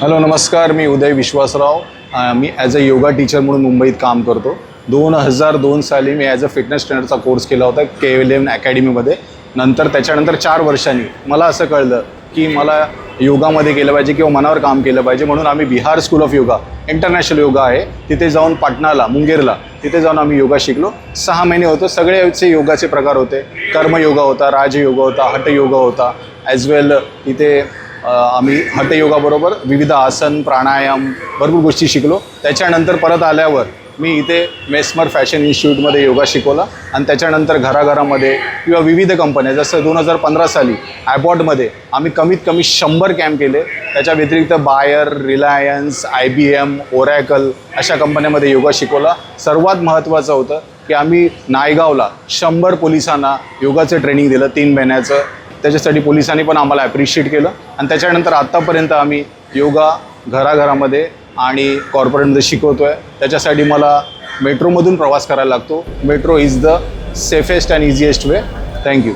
Hello नमस्कार, मी उदय विश्वासराव. मी as a yoga teacher म्हणून मुंबईत काम करतो. 2002 साली मी ॲज अ फिटनेस ट्रेनरचा कोर्स केला होता K11 अकॅडमीमध्ये. त्याच्यानंतर 4 वर्षांनी मला असं कळलं की मला योगामध्ये केलं पाहिजे किंवा मनावर काम केलं पाहिजे. म्हणून आम्ही Bihar school of yoga, international yoga आहे, तिथे जाऊन पाटणाला, मुंगेरला, तिथे जाऊन आम्ही योगा शिकलो. 6 महिने होतो. सगळेचे योगाचे प्रकार होते. कर्मयोगा होता, राजयोगा होता, हठयोगा होता. ॲज वेल तिथे आम्ही हठयोगाबरोबर विविध आसन, प्राणायाम, भरपूर गोष्टी शिकलो. त्याच्यानंतर परत आल्यावर मी इथे मेस्मर फॅशन इन्स्टिट्यूटमध्ये योगा शिकवला आणि त्याच्यानंतर घराघरामध्ये किंवा विविध कंपन्या, जसं 2015 साली ॲबॉटमध्ये आम्ही कमीत कमी 100 कॅम्प केले. त्याच्या व्यतिरिक्त बायर, रिलायन्स, IBM, ओरॅकल अशा कंपन्यामध्ये योगा शिकवला. सर्वात महत्त्वाचं होतं की आम्ही नायगावला 100 पोलिसांना योगाचं ट्रेनिंग दिलं 3 महिन्याचं. त्याच्यासाठी पोलिसांनी पण आम्हाला ॲप्रिशिएट केलं. आणि त्याच्यानंतर आत्तापर्यंत आम्ही योगा घराघरामध्ये आणि कॉर्पोरेटमध्ये शिकवतो आहे. त्याच्यासाठी मला मेट्रोमधून प्रवास करायला लागतो. Metro is the safest and easiest way. Thank you.